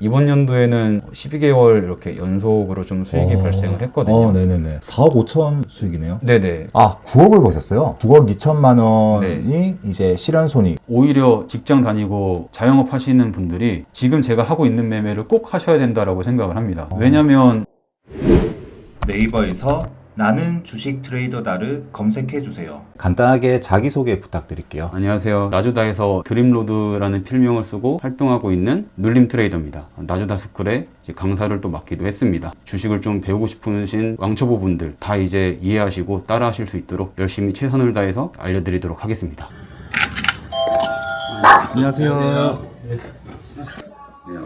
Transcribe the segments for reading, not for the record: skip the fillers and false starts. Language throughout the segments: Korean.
이번 연도에는 12개월 이렇게 연속으로 좀 수익이 발생을 했거든요. 네네네. 4억 5천 수익이네요. 네네. 9억을 버셨어요. 9억 2천만 원이 이제 실현손익. 오히려 직장 다니고 자영업 하시는 분들이 지금 제가 하고 있는 매매를 꼭 하셔야 된다라고 생각을 합니다. 왜냐면 네이버에서 나는 주식 트레이더다를 검색해 주세요. 간단하게 자기소개 부탁드릴게요. 안녕하세요. 나주다에서 드림로드라는 필명을 쓰고 활동하고 있는 눌림 트레이더입니다. 나주다 스쿨에 이제 강사를 또 맡기도 했습니다. 주식을 좀 배우고 싶으신 왕초보분들 다 이제 이해하시고 따라하실 수 있도록 열심히 최선을 다해서 알려드리도록 하겠습니다. 안녕하세요.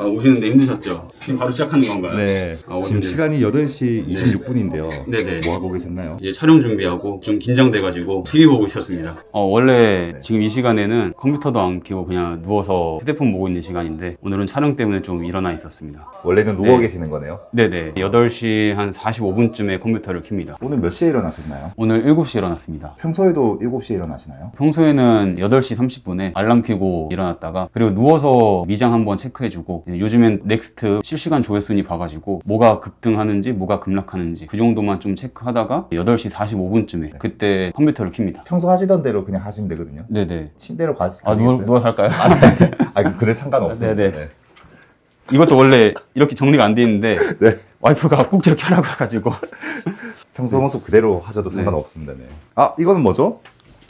오시는데 힘드셨죠? 지금 바로 시작하는 건가요? 네. 오늘 지금 이제- 시간이 8시 26분인데요. 네네. 뭐 하고 계셨나요? 이제 촬영 준비하고 좀 긴장돼가지고 TV 보고 있었습니다. 원래 지금 이 시간에는 컴퓨터도 안 켜고 그냥 누워서 휴대폰 보고 있는 시간인데 오늘은 촬영 때문에 좀 일어나 있었습니다. 원래는 누워 네. 계시는 거네요. 네네. 8시 한 45분쯤에 컴퓨터를 켭니다. 오늘 몇 시에 일어나셨나요? 오늘 7시에 일어났습니다. 평소에도 7시에 일어나시나요? 평소에는 8시 30분에 알람 켜고 일어났다가 그리고 누워서 미장 한번 체크해주고 요즘엔 넥스트 실시간 조회순위 봐가지고 뭐가 급등하는지 뭐가 급락하는지 그 정도만 좀 체크하다가 8시 45분쯤에 그때 컴퓨터를 켭니다. 평소 하시던 대로 그냥 하시면 되거든요. 네네. 침대로 가시겠어요? 누워서 할까요? 그래 상관없어요. 네네. 이것도 원래 이렇게 정리가 안 돼 있는데 네. 와이프가 꼭 저렇게 하라고 해가지고 평소 모습 그대로 하셔도 네. 상관없습니다. 네. 이거는 뭐죠?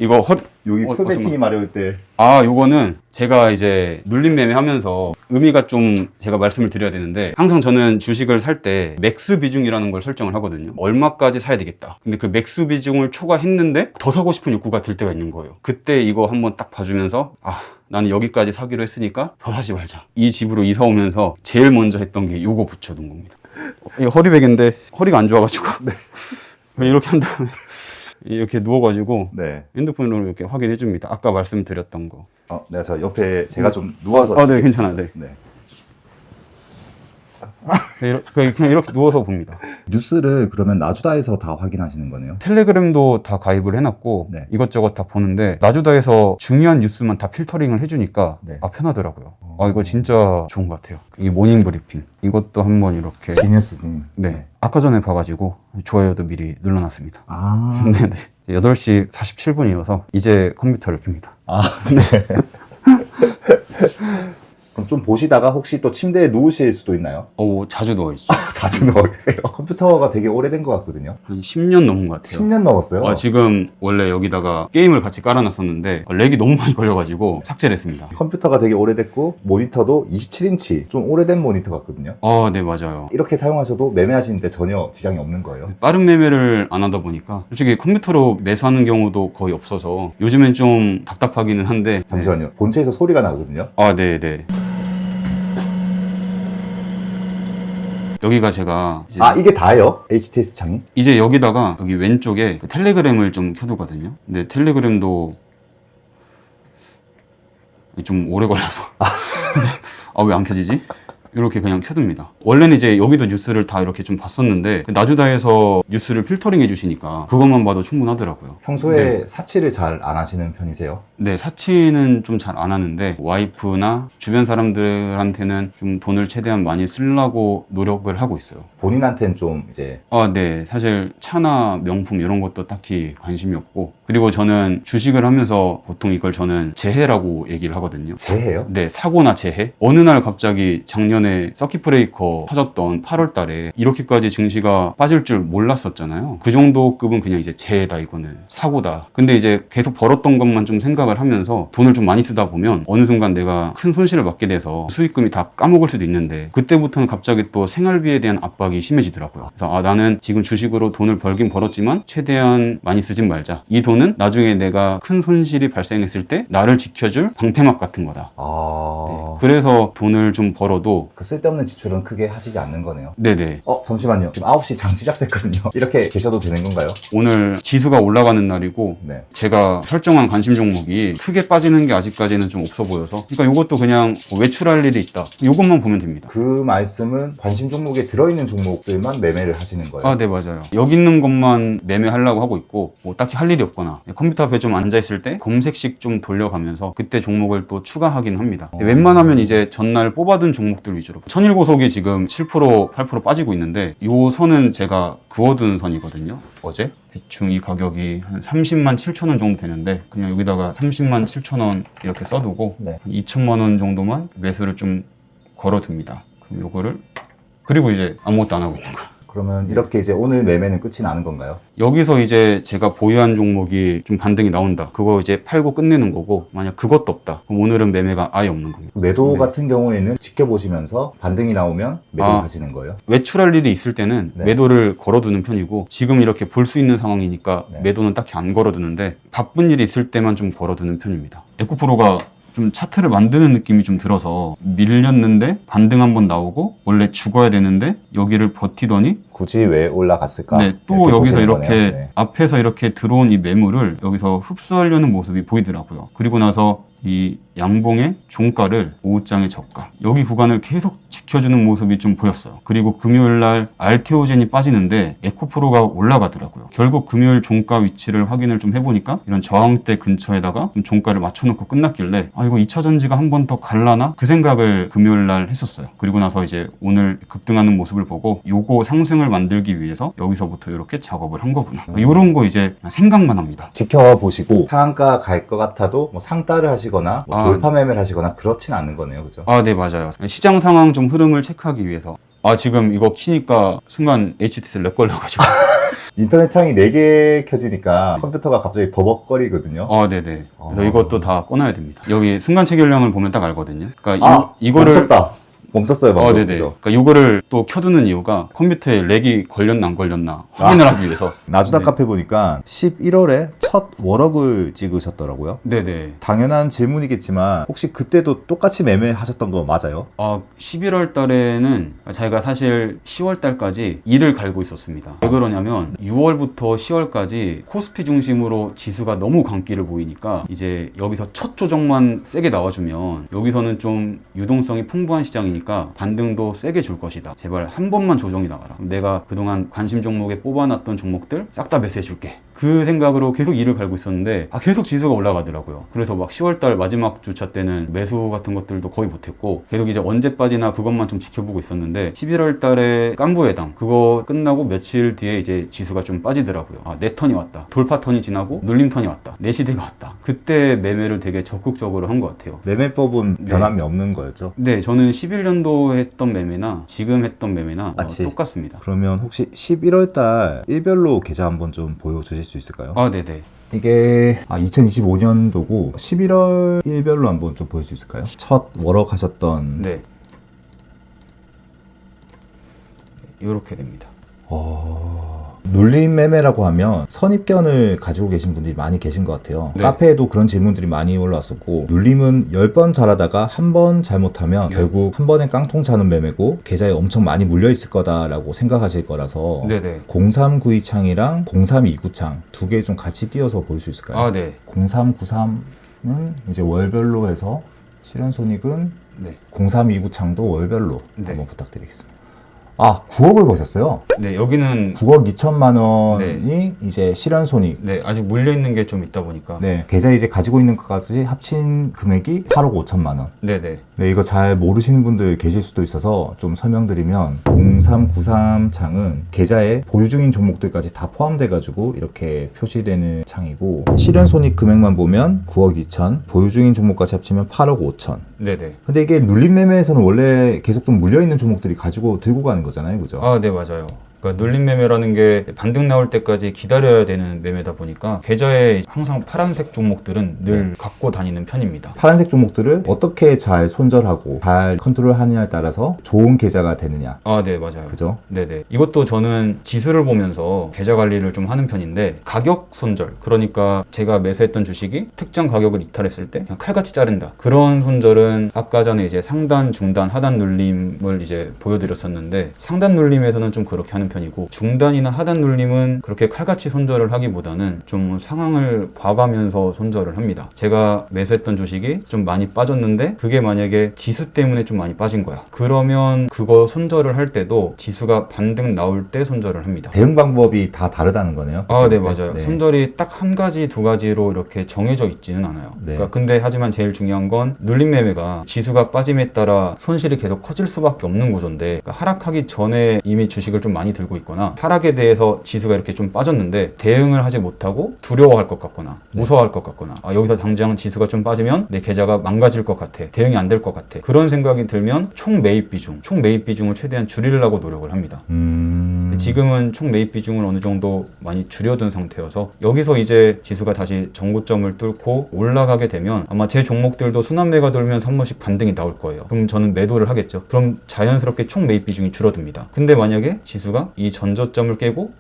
이거 허리 여기 어떤 풀베팅이 마려울 때 요거는 제가 이제 눌림 매매 하면서 의미가 좀 제가 말씀을 드려야 되는데 항상 저는 주식을 살 때 맥스 비중이라는 걸 설정을 하거든요. 얼마까지 사야 되겠다. 근데 그 맥스 비중을 초과했는데 더 사고 싶은 욕구가 들 때가 있는 거예요. 그때 이거 한번 딱 봐주면서 나는 여기까지 사기로 했으니까 더 사지 말자. 이 집으로 이사 오면서 제일 먼저 했던 게 요거 붙여둔 겁니다. 이거 허리베개인데 허리가 안 좋아가지고 이렇게 한 다음에 이렇게 누워가지고 네. 핸드폰으로 이렇게 확인해 줍니다. 아까 말씀드렸던 거. 내가 저 옆에 제가 좀 누워서 네, 괜찮아요. 네. 네. 그냥 이렇게 누워서 봅니다. 뉴스를 그러면 나주다에서 다 확인하시는 거네요? 텔레그램도 다 가입을 해놨고 네. 이것저것 다 보는데 나주다에서 중요한 뉴스만 다 필터링을 해주니까 네. 편하더라고요. 이거 진짜 좋은 것 같아요. 이게 모닝 브리핑. 이것도 한번 이렇게 지니어스진. 네. 아까 전에 봐가지고 좋아요도 미리 눌러놨습니다. 네네. 8시 47분이어서 이제 컴퓨터를 켭니다. 네. 그럼 좀 보시다가 혹시 또 침대에 누우실 수도 있나요? 자주 누워있죠. 자주 누워계세요. 컴퓨터가 되게 오래된 것 같거든요. 한 10년 넘은 것 같아요. 10년 넘었어요? 지금 원래 여기다가 게임을 같이 깔아놨었는데 렉이 너무 많이 걸려가지고 삭제를 했습니다. 컴퓨터가 되게 오래됐고 모니터도 27인치 좀 오래된 모니터 같거든요. 네, 맞아요. 이렇게 사용하셔도 매매하시는데 전혀 지장이 없는 거예요. 빠른 매매를 안 하다 보니까 솔직히 컴퓨터로 매수하는 경우도 거의 없어서 요즘엔 좀 답답하기는 한데 잠시만요. 본체에서 소리가 나거든요. 네네. 여기가 제가 이게 다예요? HTS 창이? 이제 여기다가 여기 왼쪽에 그 텔레그램을 좀 켜두거든요. 근데 텔레그램도 좀 오래 걸려서 왜 안 켜지지? 이렇게 그냥 켜둡니다. 원래는 이제 여기도 뉴스를 다 이렇게 좀 봤었는데 나주다에서 뉴스를 필터링 해주시니까 그것만 봐도 충분하더라고요. 평소에 사치를 잘 안 하시는 편이세요? 네, 사치는 좀 잘 안 하는데 와이프나 주변 사람들한테는 좀 돈을 최대한 많이 쓰려고 노력을 하고 있어요. 본인한테는 좀 이제 네. 사실 차나 명품 이런 것도 딱히 관심이 없고 그리고 저는 주식을 하면서 보통 이걸 저는 재해라고 얘기를 하거든요. 재해요? 네, 사고나 재해. 어느 날 갑자기 작년에 서킷 브레이커 터졌던 8월 달에 이렇게까지 증시가 빠질 줄 몰랐었잖아요. 그 정도 급은 그냥 이제 재해다, 이거는. 사고다. 근데 이제 계속 벌었던 것만 좀 생각을 하면서 돈을 좀 많이 쓰다 보면 어느 순간 내가 큰 손실을 받게 돼서 수익금이 다 까먹을 수도 있는데 그때부터는 갑자기 또 생활비에 대한 압박이 심해지더라고요. 그래서 나는 지금 주식으로 돈을 벌긴 벌었지만 최대한 많이 쓰진 말자. 이 돈은 나중에 내가 큰 손실이 발생했을 때 나를 지켜줄 방패막 같은 거다. 그래서 돈을 좀 벌어도 그 쓸데없는 지출은 크게 하시지 않는 거네요. 네네. 잠시만요. 지금 9시 장 시작됐거든요. 이렇게 계셔도 되는 건가요? 오늘 지수가 올라가는 날이고 네. 제가 설정한 관심 종목이 크게 빠지는 게 아직까지는 좀 없어 보여서 그러니까 이것도 그냥 외출할 일이 있다. 이것만 보면 됩니다. 그 말씀은 관심 종목에 들어있는 종목들만 매매를 하시는 거예요? 네, 맞아요. 여기 있는 것만 매매하려고 하고 있고 뭐 딱히 할 일이 없거나 있거나 컴퓨터 앞에 좀 앉아있을 때 검색식 좀 돌려가면서 그때 종목을 또 추가하긴 합니다. 웬만하면 이제 전날 뽑아둔 종목들 위주로. 천일고속이 지금 7% 8% 빠지고 있는데 요 선은 제가 그어둔 선이거든요. 어제 대충 이 가격이 한 30만 7천 원 정도 되는데 그냥 여기다가 30만 7천 원 이렇게 써두고 네. 한 2천만 원 정도만 매수를 좀 걸어둡니다. 그럼 요거를 그리고 이제 아무것도 안 하고 있는 거야. 그러면 이렇게 이제 오늘 매매는 끝이 나는 건가요? 여기서 이제 제가 보유한 종목이 좀 반등이 나온다. 그거 이제 팔고 끝내는 거고, 만약 그것도 없다. 그럼 오늘은 매매가 아예 없는 겁니다. 매도 네. 같은 경우에는 지켜보시면서 반등이 나오면 매도 아. 하시는 거예요? 외출할 일이 있을 때는 네. 매도를 걸어두는 편이고, 지금 이렇게 볼 수 있는 상황이니까 네. 매도는 딱히 안 걸어두는데, 바쁜 일이 있을 때만 좀 걸어두는 편입니다. 에코프로가 좀 차트를 만드는 느낌이 좀 들어서 밀렸는데 반등 한번 나오고 원래 죽어야 되는데 여기를 버티더니 굳이 왜 올라갔을까? 네, 또 이렇게 여기서 보시는 이렇게 거네요. 네. 앞에서 이렇게 들어온 이 매물을 여기서 흡수하려는 모습이 보이더라고요. 그리고 나서 이 양봉의 종가를 5장의 저가 여기 구간을 계속 지켜주는 모습이 좀 보였어요. 그리고 금요일날 알케오젠이 빠지는데 에코프로가 올라가더라고요. 결국 금요일 종가 위치를 확인을 좀 해보니까 이런 저항대 근처에다가 좀 종가를 맞춰놓고 끝났길래 아 이거 2차전지가 한 번 더 갈라나? 그 생각을 금요일날 했었어요. 그리고 나서 이제 오늘 급등하는 모습을 보고 요거 상승을 만들기 위해서 여기서부터 이렇게 작업을 한 거구나. 요런 거 이제 생각만 합니다. 지켜보시고 상한가 갈 것 같아도 뭐 상따를 하시거나 뭐 아. 돌파 매매를 하시거나 그렇진 않는 거네요, 그죠? 아, 네, 맞아요. 시장 상황 좀 흐름을 체크하기 위해서. 아, 지금 이거 키니까 순간 HTC 렉 걸려가지고. 인터넷 창이 4개 켜지니까 컴퓨터가 갑자기 버벅거리거든요. 아, 네네. 그래서 이것도 다 꺼놔야 됩니다. 여기 순간 체결량을 보면 딱 알거든요. 그러니까 이거를. 멈췄다. 멈췄어요, 방금. 네네. 그죠? 그러니까 이거를 또 켜두는 이유가 컴퓨터에 렉이 걸렸나 안 걸렸나 확인을 하기 위해서. 나주다 네. 카페 보니까 11월에 첫 워럭을 찍으셨더라고요. 네네. 당연한 질문이겠지만 혹시 그때도 똑같이 매매하셨던 거 맞아요? 11월 달에는 저희가 사실 10월 달까지 일을 갈고 있었습니다. 왜 그러냐면 6월부터 10월까지 코스피 중심으로 지수가 너무 강기를 보이니까 이제 여기서 첫 조정만 세게 나와주면 여기서는 좀 유동성이 풍부한 시장이니까 반등도 세게 줄 것이다. 제발 한 번만 조정이 나와라. 내가 그동안 관심 종목에 뽑아놨던 종목들 싹 다 매수해줄게. 그 생각으로 계속 일을 갈고 있었는데 계속 지수가 올라가더라고요. 그래서 막 10월달 마지막 주차 때는 매수 같은 것들도 거의 못했고 계속 이제 언제 빠지나 그것만 좀 지켜보고 있었는데 11월달에 깐부회담 그거 끝나고 며칠 뒤에 이제 지수가 좀 빠지더라고요. 내 턴이 왔다. 돌파 턴이 지나고 눌림 턴이 왔다. 내 시대가 왔다. 그때 매매를 되게 적극적으로 한 것 같아요. 매매법은 네. 변함이 없는 거였죠? 네, 저는 11년도 했던 매매나 지금 했던 매매나 맞지. 똑같습니다. 그러면 혹시 11월달 일별로 계좌 한번 좀 보여주실 수 있을까요? 네네. 이게 2025년도고 11월 일별로 한번 좀 보일 수 있을까요? 첫 워럭 하셨던 네. 이렇게 됩니다. 눌림 매매라고 하면 선입견을 가지고 계신 분들이 많이 계신 것 같아요. 네. 카페에도 그런 질문들이 많이 올라왔었고 눌림은 10번 잘하다가 한 번 잘못하면 결국 한 번에 깡통 차는 매매고 계좌에 엄청 많이 물려 있을 거다라고 생각하실 거라서 네네. 0392 창이랑 0329 창 두 개 좀 같이 띄어서 볼 수 있을까요? 네. 0393은 이제 월별로 해서 실현손익은 네. 0329 창도 월별로 네. 한번 부탁드리겠습니다. 9억을 버셨어요. 네, 여기는 9억 2천만 원이 이제 실현손익. 네, 아직 물려 있는 게 좀 있다 보니까. 네, 계좌에 이제 가지고 있는 것까지 합친 금액이 8억 5천만 원. 네네. 네, 이거 잘 모르시는 분들 계실 수도 있어서 좀 설명드리면 0393 창은 계좌에 보유 중인 종목들까지 다 포함돼가지고 이렇게 표시되는 창이고 실현손익 금액만 보면 9억 2천, 보유 중인 종목까지 합치면 8억 5천. 네네. 근데 이게 눌림 매매에서는 원래 계속 좀 물려있는 종목들이 가지고 들고 가는 거잖아요, 그죠? 네, 맞아요. 그러니까 눌림 매매라는 게 반등 나올 때까지 기다려야 되는 매매다 보니까 계좌에 항상 파란색 종목들은 늘 갖고 다니는 편입니다. 파란색 종목들을 어떻게 잘 손절하고 잘 컨트롤하느냐에 따라서 좋은 계좌가 되느냐. 네, 맞아요. 그죠? 네네. 이것도 저는 지수를 보면서 계좌 관리를 좀 하는 편인데 가격 손절, 그러니까 제가 매수했던 주식이 특정 가격을 이탈했을 때 그냥 칼같이 자른다. 그런 손절은 아까 전에 이제 상단, 중단, 하단 눌림을 이제 보여드렸었는데 상단 눌림에서는 좀 그렇게 하는 편이고, 중단이나 하단 눌림은 그렇게 칼같이 손절을 하기보다는 좀 상황을 봐가면서 손절을 합니다. 제가 매수했던 주식이 좀 많이 빠졌는데 그게 만약에 지수 때문에 좀 많이 빠진 거야. 그러면 그거 손절을 할 때도 지수가 반등 나올 때 손절을 합니다. 대응 방법이 다 다르다는 거네요. 네, 맞아요. 네. 손절이 딱 한 가지, 두 가지로 이렇게 정해져 있지는 않아요. 네. 그러니까 근데 하지만 제일 중요한 건 눌림 매매가 지수가 빠짐에 따라 손실이 계속 커질 수밖에 없는 구조인데, 그러니까 하락하기 전에 이미 주식을 좀 많이 들고 있거나, 하락에 대해서 지수가 이렇게 좀 빠졌는데 대응을 하지 못하고 두려워할 것 같거나 무서워할 것 같거나, 여기서 당장 지수가 좀 빠지면 내 계좌가 망가질 것 같아, 대응이 안 될 것 같아, 그런 생각이 들면 총 매입 비중을 최대한 줄이려고 노력을 합니다. 지금은 총 매입 비중을 어느 정도 많이 줄여둔 상태여서, 여기서 이제 지수가 다시 전고점을 뚫고 올라가게 되면 아마 제 종목들도 순환매가 돌면 한 번씩 반등이 나올 거예요. 그럼 저는 매도를 하겠죠. 그럼 자연스럽게 총 매입 비중이 줄어듭니다. 근데 만약에 지수가 이 전저점을 깨고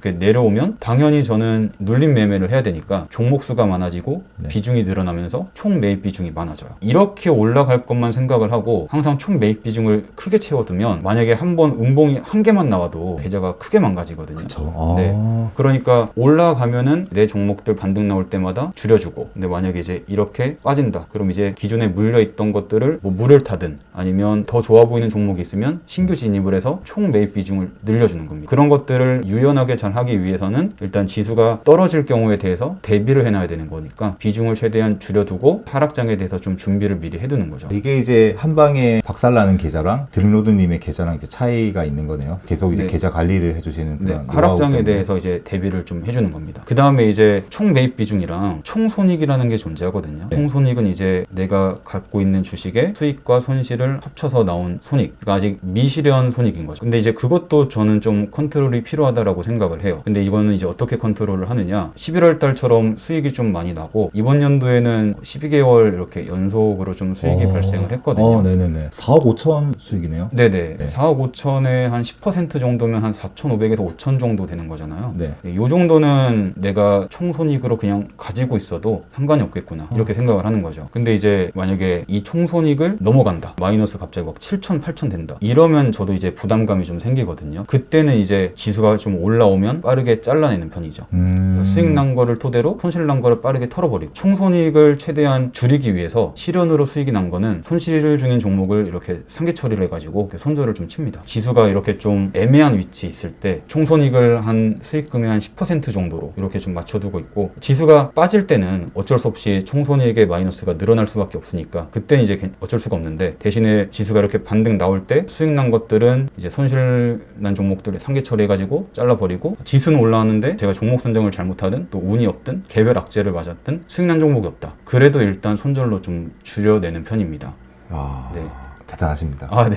이렇게 내려오면 당연히 저는 눌림 매매를 해야 되니까 종목 수가 많아지고 비중이 늘어나면서 총 매입 비중이 많아져요. 이렇게 올라갈 것만 생각을 하고 항상 총 매입 비중을 크게 채워두면, 만약에 한번 음봉이 한 개만 나와도 계좌가 크게 망가지거든요. 그쵸. 네. 그러니까 올라가면은 내 종목들 반등 나올 때마다 줄여주고, 근데 만약에 이제 이렇게 빠진다, 그럼 이제 기존에 물려있던 것들을 뭐 물을 타든 아니면 더 좋아 보이는 종목이 있으면 신규 진입을 해서 총 매입 비중을 늘려주는 겁니다. 그런 것들을 유연하게 잘 하기 위해서는 일단 지수가 떨어질 경우에 대해서 대비를 해놔야 되는 거니까 비중을 최대한 줄여두고 하락장에 대해서 좀 준비를 미리 해두는 거죠. 이게 이제 한 방에 박살나는 계좌랑 등로드님의 계좌랑 이제 차이가 있는 거네요. 계속 이제 네. 계좌 관리를 해주시는 그런 노하우 하락장에 때문에. 대해서 이제 대비를 좀 해주는 겁니다. 그 다음에 이제 총 매입 비중이랑 총 손익이라는 게 존재하거든요. 총 손익은 이제 내가 갖고 있는 주식의 수익과 손실을 합쳐서 나온 손익, 그러니까 아직 미실현 손익인 거죠. 근데 이제 그것도 저는 좀 컨트롤이 필요하다라고 생각을 해요. 근데 이거는 이제 어떻게 컨트롤을 하느냐, 11월 달처럼 수익이 좀 많이 나고, 이번 연도에는 12개월 이렇게 연속으로 좀 수익이 발생을 했거든요. 네네네. 4억 5천 수익이네요. 네네. 네. 4억 5천에 한 10% 정도면 한 4,500에서 5천 정도 되는 거잖아요. 네. 이 정도는 내가 총손익으로 그냥 가지고 있어도 상관이 없겠구나, 이렇게 생각을 하는 거죠. 근데 이제 만약에 이 총손익을 넘어간다, 마이너스 갑자기 막 7천, 8천 된다, 이러면 저도 이제 부담감이 좀 생기거든요. 그때는 이제 지수가 좀 올라오면 빠르게 잘라내는 편이죠. 수익 난 거를 토대로 손실 난 거를 빠르게 털어버리고, 총손익을 최대한 줄이기 위해서 실현으로 수익이 난 거는 손실 중인 종목을 이렇게 상계 처리를 해가지고 손절을 좀 칩니다. 지수가 이렇게 좀 애매한 위치에 있을 때 총손익을 한 수익금의 한 10% 정도로 이렇게 좀 맞춰두고 있고, 지수가 빠질 때는 어쩔 수 없이 총손익의 마이너스가 늘어날 수밖에 없으니까 그때는 이제 어쩔 수가 없는데, 대신에 지수가 이렇게 반등 나올 때 수익 난 것들은 이제 손실 난 종목들을 상계 처리해가지고 잘라버리고, 지수는 올라왔는데 제가 종목 선정을 잘못하든 또 운이 없든 개별 악재를 맞았든 수익 난 종목이 없다, 그래도 일단 손절로 좀 줄여내는 편입니다. 네. 대단하십니다. 네.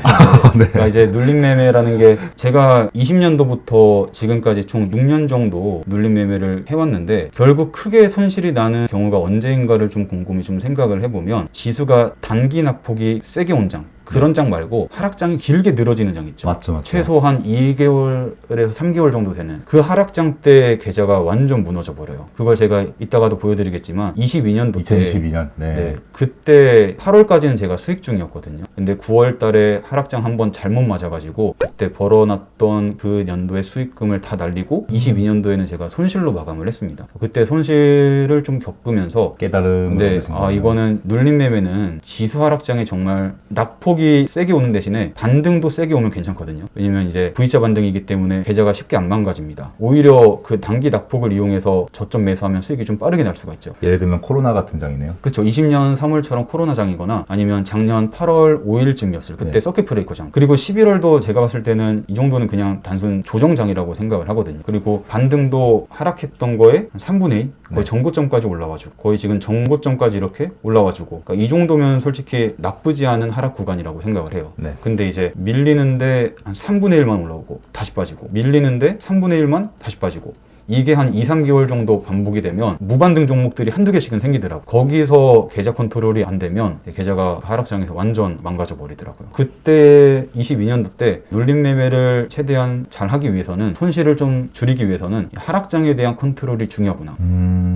그러니까 이제 눌림 매매라는 게 제가 20년도부터 지금까지 총 6년 정도 눌림 매매를 해왔는데, 결국 크게 손실이 나는 경우가 언제인가를 좀 곰곰이 좀 생각을 해보면, 지수가 단기 낙폭이 세게 온 장, 그런 장 말고 하락장이 길게 늘어지는 장 있죠. 맞죠. 최소 한 2개월에서 3개월 정도 되는 그 하락장 때 계좌가 완전 무너져 버려요. 그걸 제가 이따가도 보여드리겠지만 22년도 2022년. 네, 그때 8월까지는 제가 수익 중이었거든요. 근데 9월 달에 하락장 한번 잘못 맞아가지고 그때 벌어놨던 그 연도의 수익금을 다 날리고 22년도에는 제가 손실로 마감을 했습니다. 그때 손실을 좀 겪으면서 깨달음을 네, 얻으신 거예요. 이거는 눌림 매매는 지수 하락장에 정말 낙폭이 세게 오는 대신에 반등도 세게 오면 괜찮거든요. 왜냐면 이제 V자 반등이기 때문에 계좌가 쉽게 안 망가집니다. 오히려 그 단기 낙폭을 이용해서 저점 매수하면 수익이 좀 빠르게 날 수가 있죠. 예를 들면 코로나 같은 장이네요. 그렇죠. 20년 3월처럼 코로나장이거나 아니면 작년 8월 5일쯤이었을 그때 네. 서킷 브레이커장, 그리고 11월도 제가 봤을 때는 이 정도는 그냥 단순 조정장이라고 생각을 하거든요. 그리고 반등도 하락했던 거에 한 3분의 1, 거의 네. 전고점까지 올라와주고, 거의 지금 전고점까지 이렇게 올라와주고, 그러니까 이 정도면 솔직히 나쁘지 않은 하락 구간이라고 생각을 해요. 네. 근데 이제 밀리는데 한 3분의 1만 올라오고 다시 빠지고, 밀리는데 3분의 1만 다시 빠지고, 이게 한 2, 3개월 정도 반복이 되면 무반등 종목들이 한두 개씩은 생기더라고요. 거기서 계좌 컨트롤이 안 되면 계좌가 하락장에서 완전 망가져 버리더라고요. 그때 22년도 때 눌림 매매를 최대한 잘 하기 위해서는 손실을 좀 줄이기 위해서는 하락장에 대한 컨트롤이 중요하구나.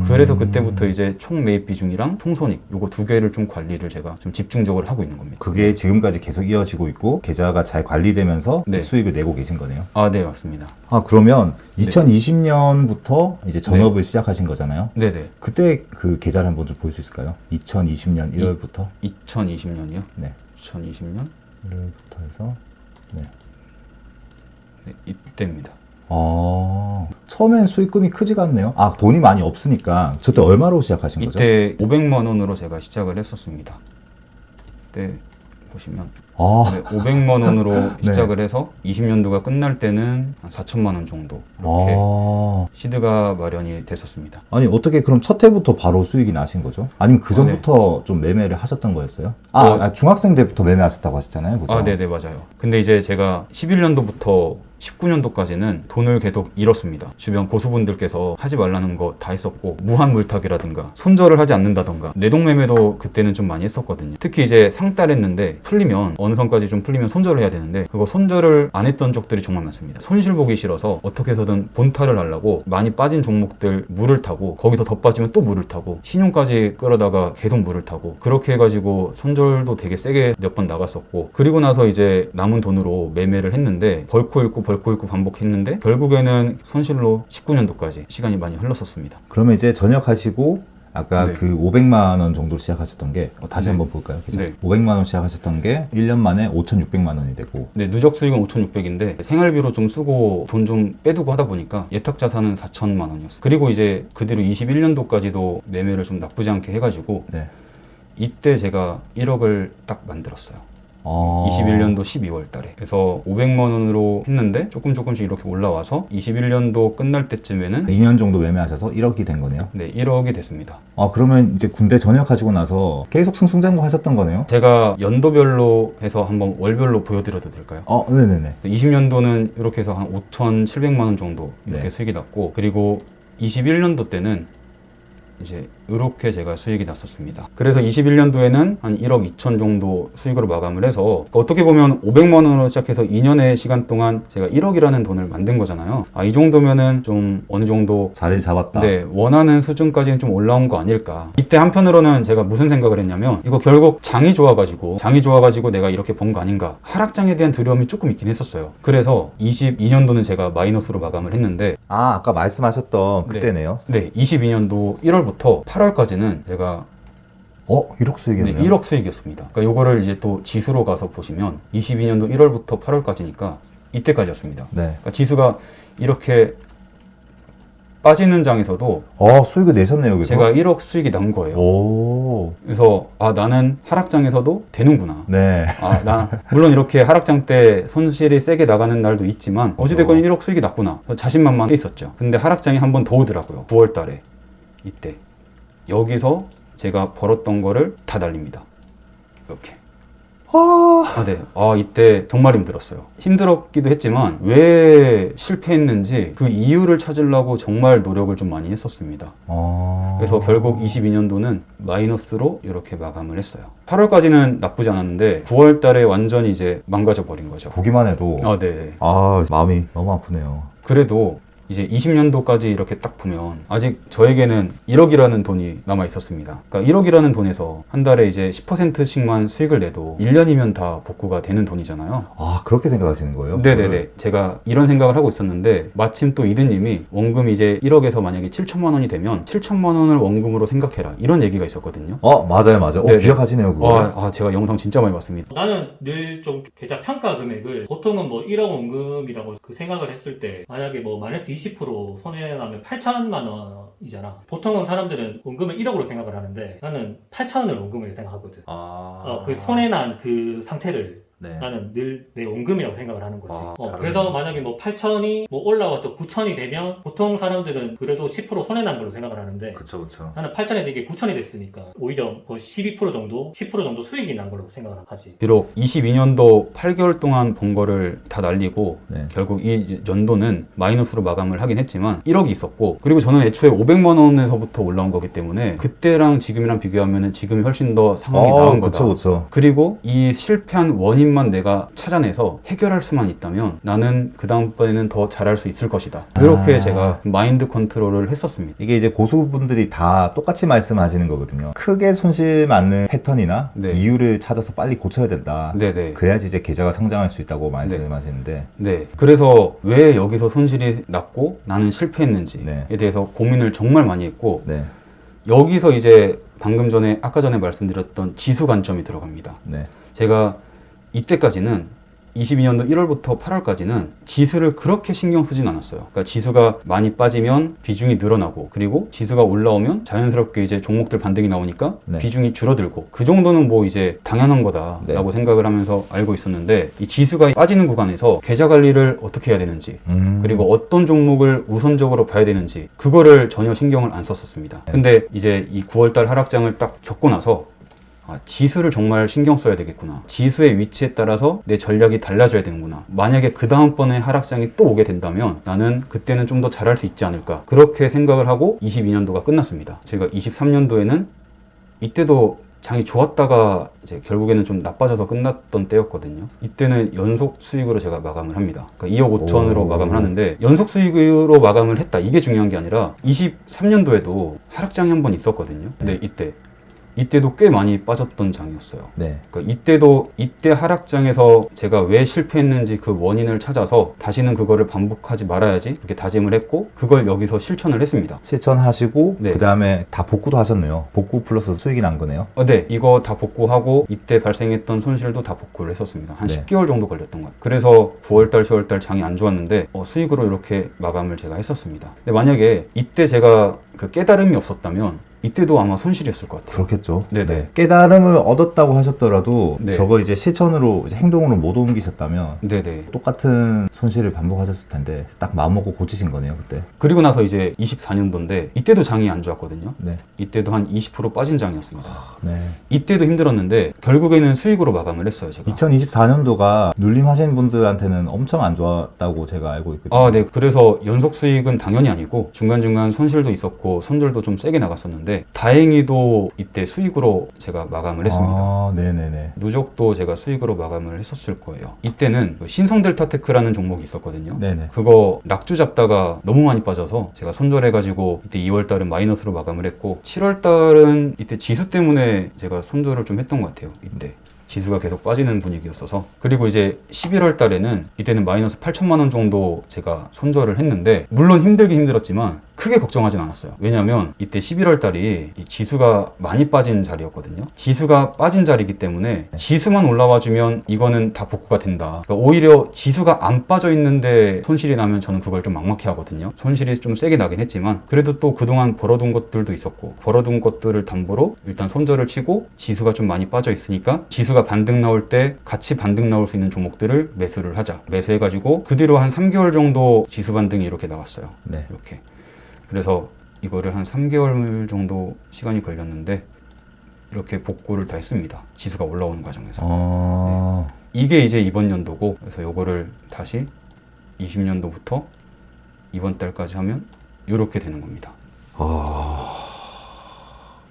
그래서 그때부터 이제 총 매입 비중이랑 총손익 요거 두 개를 좀 관리를 제가 좀 집중적으로 하고 있는 겁니다. 그게 지금까지 계속 이어지고 있고 계좌가 잘 관리되면서 네. 수익을 내고 계신 거네요. 아, 네, 맞습니다. 아, 그러면 2020년부터 이제 전업을 시작하신 거잖아요. 네네. 그때 그 계좌를 한번 좀 볼 수 있을까요? 2020년 1월부터? 2020년이요? 네. 2020년? 1월부터 해서 네, 이때입니다. 처음엔 수익금이 크지가 않네요. 아, 돈이 많이 없으니까. 저때 얼마로 시작하신 거죠? 이때 500만 원으로 제가 시작을 했었습니다. 이때 보시면 네, 500만 원으로 시작을 해서 20년도가 끝날 때는 한 4천만 원 정도 이렇게 시드가 마련이 됐었습니다. 아니, 어떻게 그럼 첫 해부터 바로 수익이 나신 거죠? 아니면 그 전부터 좀 매매를 하셨던 거였어요? 중학생 때부터 매매하셨다고 하셨잖아요. 그죠? 아, 네네, 맞아요. 근데 이제 제가 11년도부터 19년도까지는 돈을 계속 잃었습니다. 주변 고수분들께서 하지 말라는 거 다 했었고, 무한 물타기라든가 손절을 하지 않는다던가 내동매매도 그때는 좀 많이 했었거든요. 특히 이제 상따랬는데 풀리면 어느 선까지 좀 풀리면 손절을 해야 되는데 그거 손절을 안 했던 적들이 정말 많습니다. 손실 보기 싫어서 어떻게 해서든 본타를 하려고 많이 빠진 종목들 물을 타고, 거기서 더 빠지면 또 물을 타고, 신용까지 끌어다가 계속 물을 타고, 그렇게 해가지고 손절도 되게 세게 몇 번 나갔었고, 그리고 나서 이제 남은 돈으로 매매를 했는데 벌코 잃고 반복했는데 결국에는 손실로 19년도까지 시간이 많이 흘렀었습니다. 그러면 이제 전역하시고 아까 네. 그 500만 원 정도로 시작하셨던 게 다시 네. 한번 볼까요? 네. 500만 원 시작하셨던 게 1년 만에 5,600만 원이 되고, 네, 누적 수익은 5,600인데 생활비로 좀 쓰고 돈 좀 빼두고 하다 보니까 예탁 자산은 4천만 원이었어요. 그리고 이제 그대로 21년도까지도 매매를 좀 나쁘지 않게 해가지고 네. 이때 제가 1억을 딱 만들었어요. 21년도 12월 달에. 그래서 500만 원으로 했는데 조금씩 이렇게 올라와서 21년도 끝날 때쯤에는 2년 정도 매매하셔서 1억이 된 거네요. 네, 1억이 됐습니다. 그러면 이제 군대 전역하시고 나서 계속 승승장구 하셨던 거네요? 제가 연도별로 해서 한번 월별로 보여드려도 될까요? 네네네. 20년도는 이렇게 해서 한 5,700만 원 정도 이렇게 네. 수익이 났고, 그리고 21년도 때는 이제 이렇게 제가 수익이 났었습니다. 그래서 21년도에는 한 1억 2천 정도 수익으로 마감을 해서, 그러니까 어떻게 보면 500만 원으로 시작해서 2년의 시간 동안 제가 1억이라는 돈을 만든 거잖아요. 이 정도면은 좀 어느 정도 자리 잡았다. 네, 원하는 수준까지는 좀 올라온 거 아닐까. 이때 한편으로는 제가 무슨 생각을 했냐면, 이거 결국 장이 좋아가지고 내가 이렇게 번 거 아닌가. 하락장에 대한 두려움이 조금 있긴 했었어요. 그래서 22년도는 제가 마이너스로 마감을 했는데, 아까 말씀하셨던 그때네요. 네, 22년도 1월부터 8월까지는 제가 1억 수익이었네요. 네, 1억 수익이었습니다. 그러니까 요거를 이제 또 지수로 가서 보시면 22년도 1월부터 8월까지니까 이때까지였습니다. 네. 그러니까 지수가 이렇게 빠지는 장에서도 수익을 내셨네요, 여기서. 제가 1억 수익이 난 거예요. 오. 그래서 나는 하락장에서도 되는구나. 네. 물론 이렇게 하락장 때 손실이 세게 나가는 날도 있지만 어찌됐건 1억 수익이 났구나. 자신만만해 있었죠. 근데 하락장이 한 번 더 오더라고요. 9월 달에. 이때. 여기서 제가 벌었던 거를 다 날립니다. 이렇게. 네. 이때 정말 힘들었어요. 힘들었기도 했지만 왜 실패했는지 그 이유를 찾으려고 정말 노력을 좀 많이 했었습니다. 그래서 결국 22년도는 마이너스로 이렇게 마감을 했어요. 8월까지는 나쁘지 않았는데 9월 달에 완전히 이제 망가져 버린 거죠. 보기만 해도 네. 마음이 너무 아프네요. 그래도 이제 20년도까지 이렇게 딱 보면 아직 저에게는 1억이라는 돈이 남아 있었습니다. 그러니까 1억이라는 돈에서 한 달에 이제 10%씩만 수익을 내도 1년이면 다 복구가 되는 돈이잖아요. 그렇게 생각하시는 거예요? 네네네. 제가 이런 생각을 하고 있었는데 마침 또 이드님이 원금이 이제 1억에서 만약에 7천만 원이 되면 7천만 원을 원금으로 생각해라, 이런 얘기가 있었거든요. 맞아요. 네네. 기억하시네요, 그거. 제가 영상 진짜 많이 봤습니다. 나는 늘 좀 계좌 평가 금액을 보통은 뭐 1억 원금이라고 그 생각을 했을 때, 만약에 뭐 마이너스 20% 손해나면 8천만 원이잖아. 보통은 사람들은 원금을 1억으로 생각을 하는데 나는 8천 원을 원금을 생각하거든. 그 손해난 그 상태를 네. 나는 늘 내 원금이라고 생각을 하는 거지. 다르네. 그래서 만약에 뭐 8천이 뭐 올라와서 9천이 되면 보통 사람들은 그래도 10% 손해난 걸로 생각을 하는데 그쵸. 나는 8천에 이게 9천이 됐으니까 오히려 뭐 12% 정도, 10% 정도 수익이 난 걸로 생각을 하지. 비록 22년도 8개월 동안 번 거를 다 날리고 네. 결국 이 연도는 마이너스로 마감을 하긴 했지만 1억이 있었고, 그리고 저는 애초에 500만 원에서부터 올라온 거기 때문에 그때랑 지금이랑 비교하면 지금이 훨씬 더 상황이 나은 거다. 그쵸. 그리고 이 실패한 원인만 내가 찾아내서 해결할 수만 있다면 나는 그 다음번에는 더 잘할 수 있을 것이다. 이렇게 제가 마인드 컨트롤을 했었습니다. 이게 이제 고수분들이 다 똑같이 말씀하시는 거거든요. 크게 손실 맞는 패턴이나 네. 이유를 찾아서 빨리 고쳐야 된다. 네네. 그래야지 이제 계좌가 성장할 수 있다고 말씀하시는데 네. 그래서 왜 여기서 손실이 났고 나는 실패했는지에 네. 대해서 고민을 정말 많이 했고, 네. 여기서 이제 방금 전에 아까 전에 말씀드렸던 지수 관점이 들어갑니다. 네. 제가 이때까지는 22년도 1월부터 8월까지는 지수를 그렇게 신경 쓰진 않았어요. 그러니까 지수가 많이 빠지면 비중이 늘어나고, 그리고 지수가 올라오면 자연스럽게 이제 종목들 반등이 나오니까 네. 비중이 줄어들고, 그 정도는 뭐 이제 당연한 거다라고 생각을 하면서 알고 있었는데, 이 지수가 빠지는 구간에서 계좌 관리를 어떻게 해야 되는지, 그리고 어떤 종목을 우선적으로 봐야 되는지 그거를 전혀 신경을 안 썼었습니다. 근데 이제 이 9월달 하락장을 딱 겪고 나서 지수를 정말 신경 써야 되겠구나. 지수의 위치에 따라서 내 전략이 달라져야 되는구나. 만약에 그 다음번에 하락장이 또 오게 된다면 나는 그때는 좀 더 잘할 수 있지 않을까. 그렇게 생각을 하고 22년도가 끝났습니다. 제가 23년도에는 이때도 장이 좋았다가 이제 결국에는 좀 나빠져서 끝났던 때였거든요. 이때는 연속 수익으로 제가 마감을 합니다. 그러니까 2억 5천으로 마감을 하는데, 연속 수익으로 마감을 했다, 이게 중요한 게 아니라 23년도에도 하락장이 한 번 있었거든요. 근데 이때도 꽤 많이 빠졌던 장이었어요. 네. 그러니까 이때 하락장에서 제가 왜 실패했는지 그 원인을 찾아서 다시는 그거를 반복하지 말아야지 이렇게 다짐을 했고, 그걸 여기서 실천을 했습니다. 실천하시고 네. 그 다음에 다 복구도 하셨네요. 복구 플러스 수익이 난 거네요. 네, 이거 다 복구하고 이때 발생했던 손실도 다 복구를 했었습니다. 한 네. 10개월 정도 걸렸던 것 같아요. 그래서 9월달, 10월달 장이 안 좋았는데 수익으로 이렇게 마감을 제가 했었습니다. 근데 만약에 이때 제가 그 깨달음이 없었다면 이때도 아마 손실이었을 것 같아요. 그렇겠죠. 네네. 네. 깨달음을 얻었다고 하셨더라도 네. 저거 이제 실천으로 이제 행동으로 못 옮기셨다면 네네. 똑같은 손실을 반복하셨을 텐데 딱 마음먹고 고치신 거네요, 그때. 그리고 나서 이제 24년도인데 이때도 장이 안 좋았거든요. 네. 이때도 한 20% 빠진 장이었습니다. 네. 이때도 힘들었는데 결국에는 수익으로 마감을 했어요, 제가. 2024년도가 눌림하시는 분들한테는 엄청 안 좋았다고 제가 알고 있거든요. 네. 그래서 연속 수익은 당연히 아니고 중간중간 손실도 있었고 손절도 좀 세게 나갔었는데, 다행히도 이때 수익으로 제가 마감을 했습니다. 네네네. 누적도 제가 수익으로 마감을 했었을 거예요. 이때는 신성델타테크라는 종목이 있었거든요. 네네. 그거 낙주 잡다가 너무 많이 빠져서 제가 손절해가지고 이때 2월달은 마이너스로 마감을 했고, 7월달은 이때 지수 때문에 제가 손절을 좀 했던 것 같아요. 이때 지수가 계속 빠지는 분위기였어서. 그리고 이제 11월 달에는 이때는 마이너스 8천만 원 정도 제가 손절을 했는데, 물론 힘들긴 힘들었지만 크게 걱정하진 않았어요. 왜냐면 이때 11월 달이 이 지수가 많이 빠진 자리였거든요. 지수가 빠진 자리이기 때문에 지수만 올라와주면 이거는 다 복구가 된다. 그러니까 오히려 지수가 안 빠져 있는데 손실이 나면 저는 그걸 좀 막막해 하거든요. 손실이 좀 세게 나긴 했지만 그래도 또 그동안 벌어둔 것들도 있었고, 벌어둔 것들을 담보로 일단 손절을 치고, 지수가 좀 많이 빠져 있으니까 지수가 반등 나올 때 같이 반등 나올 수 있는 종목들을 매수를 하자. 매수해가지고 그 뒤로 한 3개월 정도 지수 반등이 이렇게 나왔어요. 네. 이렇게. 그래서 이거를 한 3개월 정도 시간이 걸렸는데 이렇게 복구를 다 했습니다. 지수가 올라오는 과정에서. 이게 이제 이번 연도고, 그래서 요거를 다시 20년도부터 이번 달까지 하면 이렇게 되는 겁니다.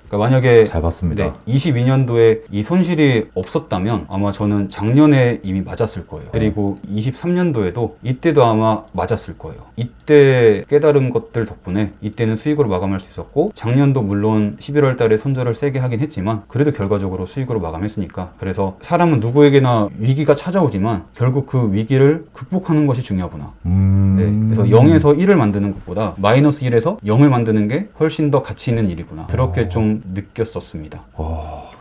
그러니까 만약에 잘 봤습니다. 네, 22년도에 이 손실이 없었다면 아마 저는 작년에 이미 맞았을 거예요. 그리고 23년도에도 이때도 아마 맞았을 거예요. 이때 깨달은 것들 덕분에 이때는 수익으로 마감할 수 있었고, 작년도 물론 11월 달에 손절을 세게 하긴 했지만 그래도 결과적으로 수익으로 마감했으니까. 그래서 사람은 누구에게나 위기가 찾아오지만 결국 그 위기를 극복하는 것이 중요하구나. 네, 그래서 0에서 1을 만드는 것보다 마이너스 1에서 0을 만드는 게 훨씬 더 가치 있는 일이구나. 그렇게 좀 느꼈었습니다.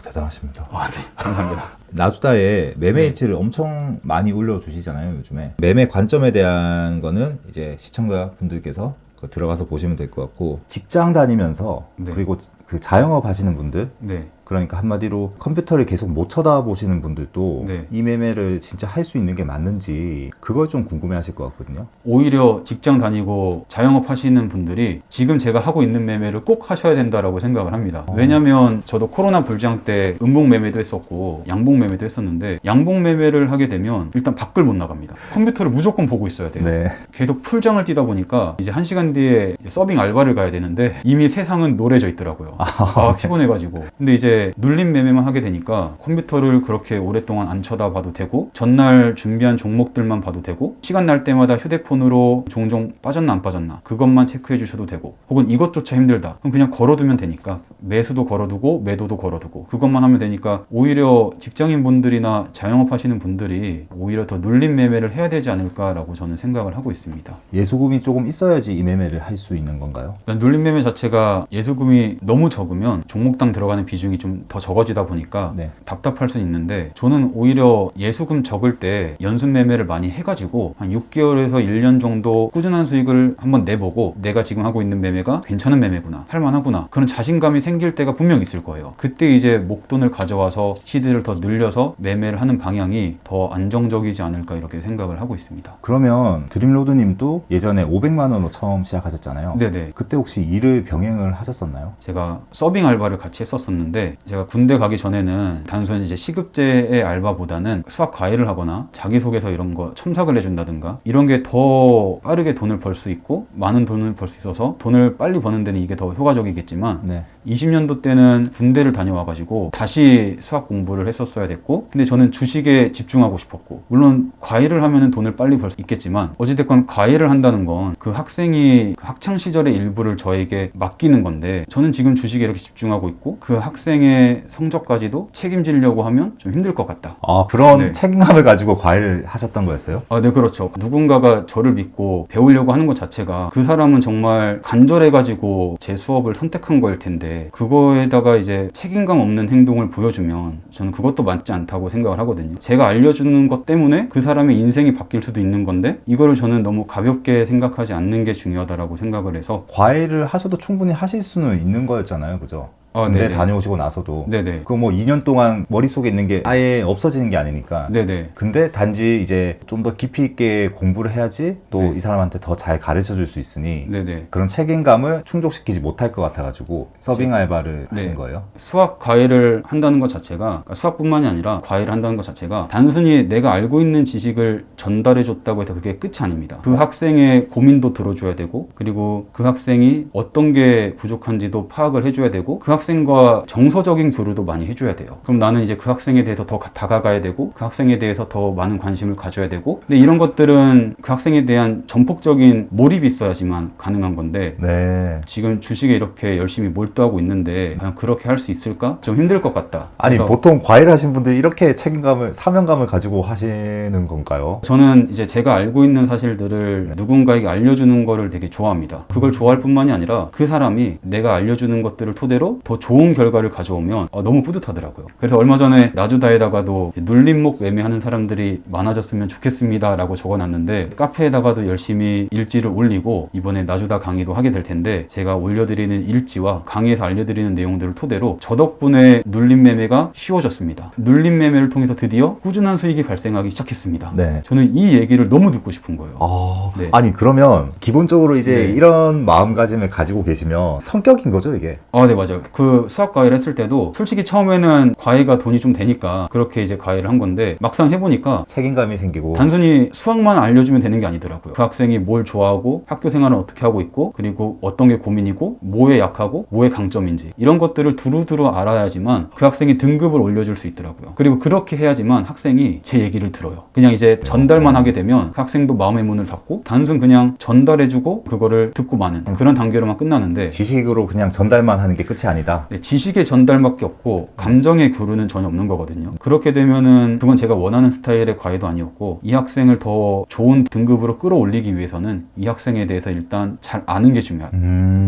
대단하십니다. 네, 감사합니다. 나주다에 매매 일지를 엄청 많이 올려주시잖아요, 요즘에. 매매 관점에 대한 거는 이제 시청자 분들께서 들어가서 보시면 될 것 같고, 직장 다니면서 네. 그리고 그 자영업 하시는 분들, 네. 그러니까 한마디로 컴퓨터를 계속 못 쳐다보시는 분들도 네. 이 매매를 진짜 할 수 있는 게 맞는지 그걸 좀 궁금해 하실 것 같거든요. 오히려 직장 다니고 자영업 하시는 분들이 지금 제가 하고 있는 매매를 꼭 하셔야 된다라고 생각을 합니다. 왜냐면 저도 코로나 불장 때 음봉 매매도 했었고 양봉 매매도 했었는데 양봉 매매를 하게 되면 일단 밖을 못 나갑니다. 컴퓨터를 무조건 보고 있어야 돼요. 네. 계속 풀장을 뛰다 보니까 이제 1시간 뒤에 서빙 알바를 가야 되는데 이미 세상은 노래져 있더라고요. 피곤해가지고. 근데 이제 눌림 매매만 하게 되니까 컴퓨터를 그렇게 오랫동안 안 쳐다봐도 되고 전날 준비한 종목들만 봐도 되고 시간 날 때마다 휴대폰으로 종종 빠졌나 안 빠졌나 그것만 체크해 주셔도 되고 혹은 이것조차 힘들다 그럼 그냥 걸어두면 되니까 매수도 걸어두고 매도도 걸어두고 그것만 하면 되니까 오히려 직장인 분들이나 자영업 하시는 분들이 오히려 더 눌림 매매를 해야 되지 않을까라고 저는 생각을 하고 있습니다. 예수금이 조금 있어야지 이 매매를 할 수 있는 건가요? 눌림 매매 자체가 예수금이 너무 적으면 종목당 들어가는 비중이 좀 더 적어지다 보니까 네. 답답할 수 있는데 저는 오히려 예수금 적을 때 연순 매매를 많이 해가지고 한 6개월에서 1년 정도 꾸준한 수익을 한번 내보고 내가 지금 하고 있는 매매가 괜찮은 매매구나 할만하구나 그런 자신감이 생길 때가 분명 있을 거예요. 그때 이제 목돈을 가져와서 시드를 더 늘려서 매매를 하는 방향이 더 안정적이지 않을까 이렇게 생각을 하고 있습니다. 그러면 드림로드님도 예전에 500만 원으로 처음 시작하셨잖아요. 네네. 그때 혹시 일을 병행을 하셨었나요? 제가 서빙 알바를 같이 했었었는데 제가 군대 가기 전에는 단순히 이제 시급제의 알바보다는 수학 과외를 하거나 자기소개서 이런 거 첨삭을 해준다든가 이런 게 더 빠르게 돈을 벌 수 있고 많은 돈을 벌 수 있어서 돈을 빨리 버는 데는 이게 더 효과적이겠지만 네. 20년도 때는 군대를 다녀와가지고 다시 수학 공부를 했었어야 됐고 근데 저는 주식에 집중하고 싶었고 물론 과외를 하면은 돈을 빨리 벌 수 있겠지만 어찌됐건 과외를 한다는 건 그 학생이 그 학창 시절의 일부를 저에게 맡기는 건데 저는 지금 주식에 이렇게 집중하고 있고 그 학생의 성적까지도 책임지려고 하면 좀 힘들 것 같다. 그런 네. 책임감을 가지고 과외를 하셨던 거였어요? 네, 그렇죠. 누군가가 저를 믿고 배우려고 하는 것 자체가 그 사람은 정말 간절해가지고 제 수업을 선택한 거일 텐데 그거에다가 이제 책임감 없는 행동을 보여주면 저는 그것도 맞지 않다고 생각을 하거든요. 제가 알려주는 것 때문에 그 사람의 인생이 바뀔 수도 있는 건데 이거를 저는 너무 가볍게 생각하지 않는 게 중요하다고 생각을 해서 과외를 하셔도 충분히 하실 수는 있는 거였잖아요. 그죠? 군대 네네. 다녀오시고 나서도 네네. 그 뭐 2년 동안 머릿속에 있는 게 아예 없어지는 게 아니니까 네네. 근데 단지 이제 좀 더 깊이 있게 공부를 해야지 또 이 네. 사람한테 더 잘 가르쳐 줄 수 있으니 네네. 그런 책임감을 충족시키지 못할 것 같아가지고 서빙 알바를 네. 하신 거예요? 수학 과외를 한다는 것 자체가 그러니까 수학뿐만이 아니라 과외를 한다는 것 자체가 단순히 내가 알고 있는 지식을 전달해 줬다고 해서 그게 끝이 아닙니다. 그 학생의 고민도 들어줘야 되고 그리고 그 학생이 어떤 게 부족한지도 파악을 해줘야 되고 그 학생과 정서적인 교류도 많이 해줘야 돼요. 그럼 나는 이제 그 학생에 대해서 더 다가가야 되고 그 학생에 대해서 더 많은 관심을 가져야 되고 근데 이런 것들은 그 학생에 대한 전폭적인 몰입이 있어야지만 가능한 건데 네. 지금 주식에 이렇게 열심히 몰두하고 있는데 과연 그렇게 할 수 있을까? 좀 힘들 것 같다. 아니 그래서 보통 과외를 하신 분들이 이렇게 책임감을 사명감을 가지고 하시는 건가요? 저는 이제 제가 알고 있는 사실들을 누군가에게 알려주는 거를 되게 좋아합니다. 그걸 좋아할 뿐만이 아니라 그 사람이 내가 알려주는 것들을 토대로 더 좋은 결과를 가져오면 너무 뿌듯하더라고요. 그래서 얼마 전에 나주다에다가도 눌림목 매매하는 사람들이 많아졌으면 좋겠습니다 라고 적어놨는데 카페에다가도 열심히 일지를 올리고 이번에 나주다 강의도 하게 될 텐데 제가 올려드리는 일지와 강의에서 알려드리는 내용들을 토대로 저 덕분에 눌림 매매가 쉬워졌습니다. 눌림 매매를 통해서 드디어 꾸준한 수익이 발생하기 시작했습니다. 네. 저는 이 얘기를 너무 듣고 싶은 거예요. 네. 아니 그러면 기본적으로 이제 네. 이런 마음가짐을 가지고 계시면 성격인 거죠 이게? 네, 맞아요. 그 수학 과외를 했을 때도 솔직히 처음에는 과외가 돈이 좀 되니까 그렇게 이제 과외를 한 건데 막상 해보니까 책임감이 생기고 단순히 수학만 알려주면 되는 게 아니더라고요. 그 학생이 뭘 좋아하고 학교 생활을 어떻게 하고 있고 그리고 어떤 게 고민이고 뭐에 약하고 뭐에 강점인지 이런 것들을 두루두루 알아야지만 그 학생이 등급을 올려줄 수 있더라고요. 그리고 그렇게 해야지만 학생이 제 얘기를 들어요. 그냥 이제 전달만 하게 되면 그 학생도 마음의 문을 닫고 단순 그냥 전달해주고 그거를 듣고 마는 그런 단계로만 끝나는데 지식으로 그냥 전달만 하는 게 끝이 아니다. 지식의 전달밖에 없고 감정의 교류는 전혀 없는 거거든요. 그렇게 되면은 그건 제가 원하는 스타일의 과외도 아니었고 이 학생을 더 좋은 등급으로 끌어올리기 위해서는 이 학생에 대해서 일단 잘 아는 게 중요하다.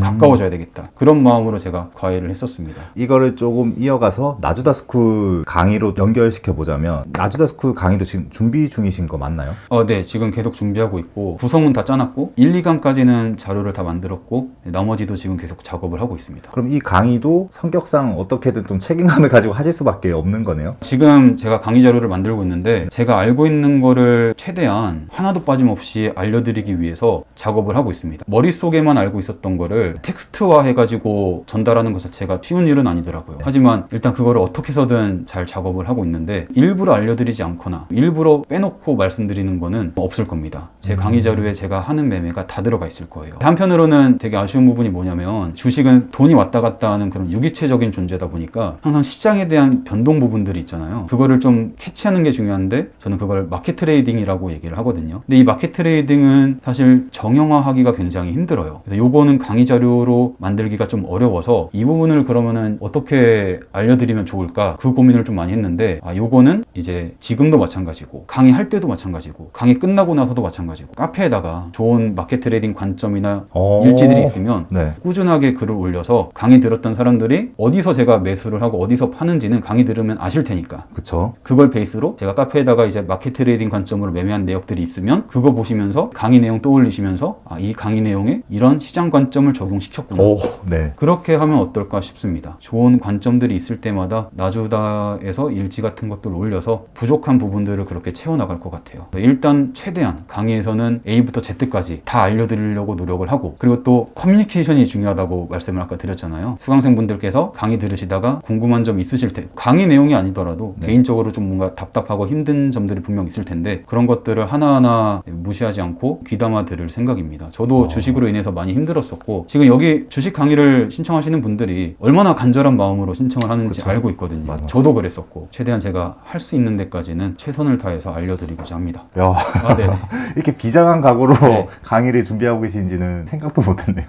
가까워져야 되겠다. 그런 마음으로 제가 과외를 했었습니다. 이거를 조금 이어가서 나주다 스쿨 강의로 연결시켜 보자면 나주다 스쿨 강의도 지금 준비 중이신 거 맞나요? 네, 지금 계속 준비하고 있고 구성은 다 짜놨고 1, 2강까지는 자료를 다 만들었고 나머지도 지금 계속 작업을 하고 있습니다. 그럼 이 강의도 그래도 성격상 어떻게든 좀 책임감을 가지고 하실 수밖에 없는 거네요. 지금 제가 강의 자료를 만들고 있는데 제가 알고 있는 거를 최대한 하나도 빠짐없이 알려드리기 위해서 작업을 하고 있습니다. 머릿속에만 알고 있었던 거를 텍스트화 해가지고 전달하는 것 자체가 쉬운 일은 아니더라고요. 하지만 일단 그거를 어떻게 해서든 잘 작업을 하고 있는데 일부러 알려드리지 않거나 일부러 빼놓고 말씀드리는 거는 없을 겁니다. 제 강의 자료에 제가 하는 매매가 다 들어가 있을 거예요. 한편으로는 되게 아쉬운 부분이 뭐냐면 주식은 돈이 왔다 갔다 하는 그런 유기체적인 존재다 보니까 항상 시장에 대한 변동 부분들이 있잖아요. 그거를 좀 캐치하는 게 중요한데 저는 그걸 마켓 트레이딩이라고 얘기를 하거든요. 근데 이 마켓 트레이딩은 사실 정형화하기가 굉장히 힘들어요. 그래서 요거는 강의 자료로 만들기가 좀 어려워서 이 부분을 그러면은 어떻게 알려드리면 좋을까 그 고민을 좀 많이 했는데 요거는 이제 지금도 마찬가지고 강의할 때도 마찬가지고 강의 끝나고 나서도 마찬가지고 카페에다가 좋은 마켓 트레이딩 관점이나 일지들이 있으면 네. 꾸준하게 글을 올려서 강의 들었던 사람들이 어디서 제가 매수를 하고 어디서 파는지는 강의 들으면 아실 테니까 그쵸. 그걸 베이스로 제가 카페에다가 이제 마켓 트레이딩 관점으로 매매한 내역들이 있으면 그거 보시면서 강의 내용 떠올리시면서 이 강의 내용에 이런 시장 관점을 적용시켰구나. 네. 그렇게 하면 어떨까 싶습니다. 좋은 관점들이 있을 때마다 나주다에서 일지 같은 것들을 올려서 부족한 부분들을 그렇게 채워나갈 것 같아요. 일단 최대한 강의에서는 A부터 Z까지 다 알려드리려고 노력을 하고 그리고 또 커뮤니케이션이 중요하다고 말씀을 아까 드렸잖아요. 수강생분들께서 강의 들으시다가 궁금한 점 있으실 때 강의 내용이 아니더라도 개인적으로 좀 뭔가 답답하고 힘든 점들이 분명 있을 텐데 그런 것들을 하나하나 무시하지 않고 귀담아 들을 생각입니다. 저도 주식으로 인해서 많이 힘들었었고 지금 여기 주식 강의를 신청하시는 분들이 얼마나 간절한 마음으로 신청을 하는지 그쵸. 알고 있거든요. 맞아. 저도 그랬었고 최대한 제가 할 수 있는 데까지는 최선을 다해서 알려드리고자 합니다. 야, 네네. 이렇게 비장한 각오로 네. 강의를 준비하고 계신지는 생각도 못했네요.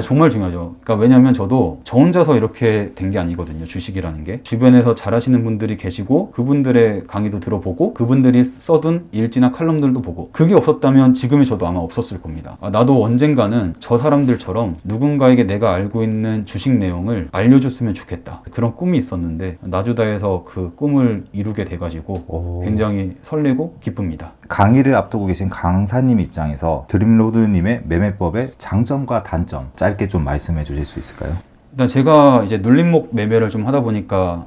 정말 중요하죠. 그러니까 왜냐하면 저도 저 혼자서 이렇게 된 게 아니거든요. 주식이라는 게 주변에서 잘하시는 분들이 계시고 그분들의 강의도 들어보고 그분들이 써둔 일지나 칼럼들도 보고 그게 없었다면 지금의 저도 아마 없었을 겁니다. 나도 언젠가는 저 사람들처럼 누군가에게 내가 알고 있는 주식 내용을 알려줬으면 좋겠다. 그런 꿈이 있었는데 나주다에서 그 꿈을 이루게 돼가지고 굉장히 설레고 기쁩니다. 강의를 앞두고 계신 강사님 입장에서 드림로드님의 매매법의 장점과 단점 짧게 좀 말씀해 주실 수 있을까요? 일단 제가 이제 눌림목 매매를 좀 하다 보니까